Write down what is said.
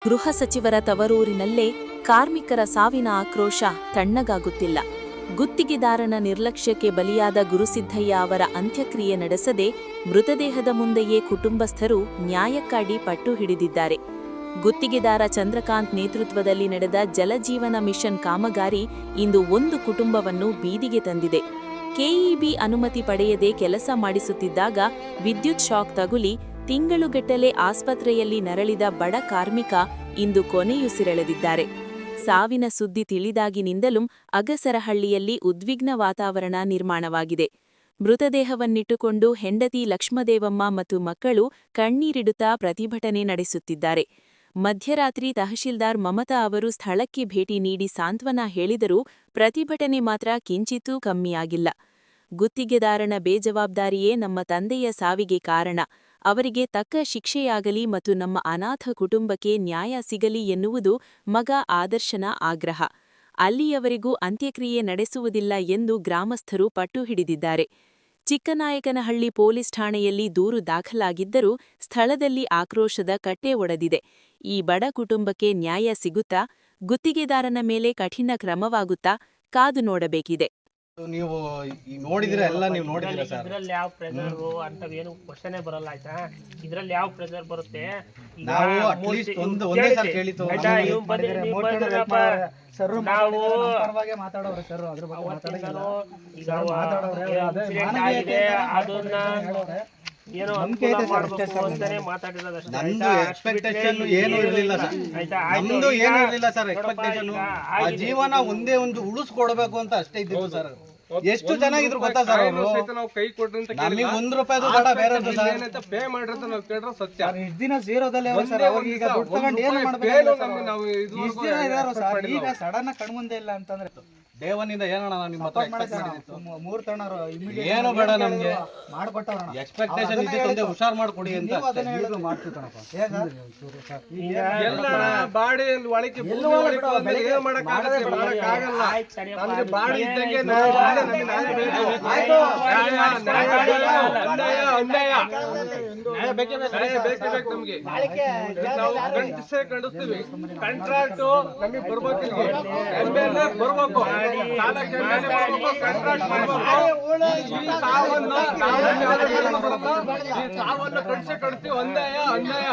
ಗೃಹ ಸಚಿವರ ತವರೂರಿನಲ್ಲೇ ಕಾರ್ಮಿಕರ ಸಾವಿನ ಆಕ್ರೋಶ ತಣ್ಣಗಾಗುತ್ತಿಲ್ಲ. ಗುತ್ತಿಗೆದಾರನ ನಿರ್ಲಕ್ಷ್ಯಕ್ಕೆ ಬಲಿಯಾದ ಗುರುಸಿದ್ದಯ್ಯ ಅವರ ಅಂತ್ಯಕ್ರಿಯೆ ನಡೆಸದೆ ಮೃತದೇಹದ ಮುಂದೆಯೇ ಕುಟುಂಬಸ್ಥರು ನ್ಯಾಯಕ್ಕಾಗಿ ಪಟ್ಟು ಹಿಡಿದಿದ್ದಾರೆ. ಗುತ್ತಿಗೆದಾರ ಚಂದ್ರಕಾಂತ್ ನೇತೃತ್ವದಲ್ಲಿ ನಡೆದ ಜಲಜೀವನ ಮಿಷನ್ ಕಾಮಗಾರಿ ಇಂದು ಒಂದು ಕುಟುಂಬವನ್ನು ಬೀದಿಗೆ ತಂದಿದೆ. ಕೆಇಬಿ ಅನುಮತಿ ಪಡೆಯದೆ ಕೆಲಸ ಮಾಡಿಸುತ್ತಿದ್ದಾಗ ವಿದ್ಯುತ್ ಶಾಕ್ ತಗುಲಿ ತಿಂಗಳುಗಟ್ಟಲೆ ಆಸ್ಪತ್ರೆಯಲ್ಲಿ ನರಳಿದ ಬಡ ಕಾರ್ಮಿಕ ಇಂದು ಕೊನೆಯುಸಿರೆಳೆದಿದ್ದಾರೆ. ಸಾವಿನ ಸುದ್ದಿ ತಿಳಿದಾಗಿನಿಂದಲೂ ಅಗಸರಹಳ್ಳಿಯಲ್ಲಿ ಉದ್ವಿಗ್ನ ವಾತಾವರಣ ನಿರ್ಮಾಣವಾಗಿದೆ. ಮೃತದೇಹವನ್ನಿಟ್ಟುಕೊಂಡು ಹೆಂಡತಿ ಲಕ್ಷ್ಮದೇವಮ್ಮ ಮತ್ತು ಮಕ್ಕಳು ಕಣ್ಣೀರಿಡುತ್ತಾ ಪ್ರತಿಭಟನೆ ನಡೆಸುತ್ತಿದ್ದಾರೆ. ಮಧ್ಯರಾತ್ರಿ ತಹಶೀಲ್ದಾರ್ ಮಮತಾ ಅವರು ಸ್ಥಳಕ್ಕೆ ಭೇಟಿ ನೀಡಿ ಸಾಂತ್ವನ ಹೇಳಿದರೂ ಪ್ರತಿಭಟನೆ ಮಾತ್ರ ಕಿಂಚಿತ್ತೂ ಕಮ್ಮಿಯಾಗಿಲ್ಲ. ಗುತ್ತಿಗೆದಾರನ ಬೇಜವಾಬ್ದಾರಿಯೇ ನಮ್ಮ ತಂದೆಯ ಸಾವಿಗೆ ಕಾರಣ, ಅವರಿಗೆ ತಕ್ಕ ಶಿಕ್ಷೆಯಾಗಲಿ ಮತ್ತು ನಮ್ಮ ಅನಾಥ ಕುಟುಂಬಕ್ಕೆ ನ್ಯಾಯ ಸಿಗಲಿ ಎನ್ನುವುದು ಮಗ ಆದರ್ಶನ ಆಗ್ರಹ. ಅಲ್ಲಿಯವರೆಗೂ ಅಂತ್ಯಕ್ರಿಯೆ ನಡೆಸುವುದಿಲ್ಲ ಎಂದು ಗ್ರಾಮಸ್ಥರು ಪಟ್ಟು ಹಿಡಿದಿದ್ದಾರೆ. ಚಿಕ್ಕನಾಯಕನಹಳ್ಳಿ ಪೊಲೀಸ್ ಠಾಣೆಯಲ್ಲಿ ದೂರು ದಾಖಲಾಗಿದ್ದರೂ ಸ್ಥಳದಲ್ಲಿ ಆಕ್ರೋಶದ ಕಟ್ಟೆ ಒಡೆದಿದೆ. ಈ ಬಡ ಕುಟುಂಬಕ್ಕೆ ನ್ಯಾಯ ಸಿಗುತ್ತಾ? ಗುತ್ತಿಗೆದಾರನ ಮೇಲೆ ಕಠಿಣ ಕ್ರಮವಾಗುತ್ತಾ? ಕಾದು ನೋಡಬೇಕಿದೆ. ನೀವು ನೋಡಿದ್ರೆ ಎಲ್ಲ ನೀವು ನೋಡಿದ್ರೆ ಸರ್, ಇದ್ರಲ್ಲಿ ಯಾವ ಪ್ರೆಷರ್ ಅಂತ ಏನು ಕ್ವಶನೇ ಬರಲ್ಲ. ಆಯ್ತಾ, ಇದ್ರಲ್ಲಿ ಯಾವ ಪ್ರೆಷರ್ ಬರುತ್ತೆ? ನಾವು ಅಟ್ಲೀಸ್ಟ್ ಒಂದೇ ಸಲ ಕೇಳಿತು. ನಾವು ಮಾತಾಡೋರು ಸರ್, ಅದ್ರ ಬಗ್ಗೆ ಅದನ್ನ ಏನೋ ನಮ್ದು ಎಕ್ಸ್ಪೆಕ್ಟೇಷನ್ ಏನು ಇರಲಿಲ್ಲ ಸರ್. ನಮ್ದು ಏನು ಇರಲಿಲ್ಲ ಸರ್ ಎಕ್ಸ್ಪೆಕ್ಟೇಷನ್. ಆ ಜೀವನ ಒಂದೇ ಒಂದು ಉಳಿಸ್ಕೊಡ್ಬೇಕು ಅಂತ ಅಷ್ಟೇ ಇದ್ದಿದ್ದು ಸರ್. ಎಷ್ಟು ಚೆನ್ನಾಗಿದ್ರು ಗೊತ್ತಾ ಸರ್ ಅವರು. ಕೈ ಕೊಡ್ರಿ ಅಂತ ನಮಗೆ ₹1 ಬೇಡ ಬೇರೆ ಪೇ ಮಾಡ್ರಿ ಅಂತ ನಾವು ಕೇಳ್ರ ಸತ್ಯ. ಇಷ್ಟು ದಿನ ಝೀರೋದಲ್ಲೇ ಈಗ ದುಡ್ಡು ತಗೊಂಡು ಏನು ಮಾಡಬೇಕು? ಈಗ ಸಡನ್ ಕಣ್ಮುಂದೆ ಇಲ್ಲ ಅಂತಂದ್ರೆ ದೇವನಿಂದ ಏನಣ್ಣ ನಿಮ್ಮ ಹತ್ರ ಮೂರ್ ತಣ್ಣರು ಏನು ಬೇಡ ನಮ್ಗೆ ಮಾಡ್ಕೊಟ್ಟವ್ರ ಎಕ್ಸ್ಪೆಕ್ಟೇಷನ್ ಇದ್ದಿತ್ತು, ಹುಷಾರ್ ಮಾಡ್ಕೊಡಿ ಅಂತ ಎಲ್ಲ ಬಾಡಿ ಒಳಗೆ ಏನು ಮಾಡಕ್ ಆಗಲ್ಲ. ನಮ್ಗೆ ಬಾಡಿ ಇದ್ದಂಗೆ ಬೇಕೇ ಬೇಕು ನಮ್ಗೆ. ನಾವು ಖಂಡಿಸ್ತೀವಿ. ಕಾಂಟ್ರಾಕ್ಟ್ ನಮಗೆ ಬರ್ಬೇಕು, ಬರ್ಬೇಕು. ಸಾವನ್ನ ಕಡಿಸಿ ಒಂದೇ ಅನ್ಯಾಯ.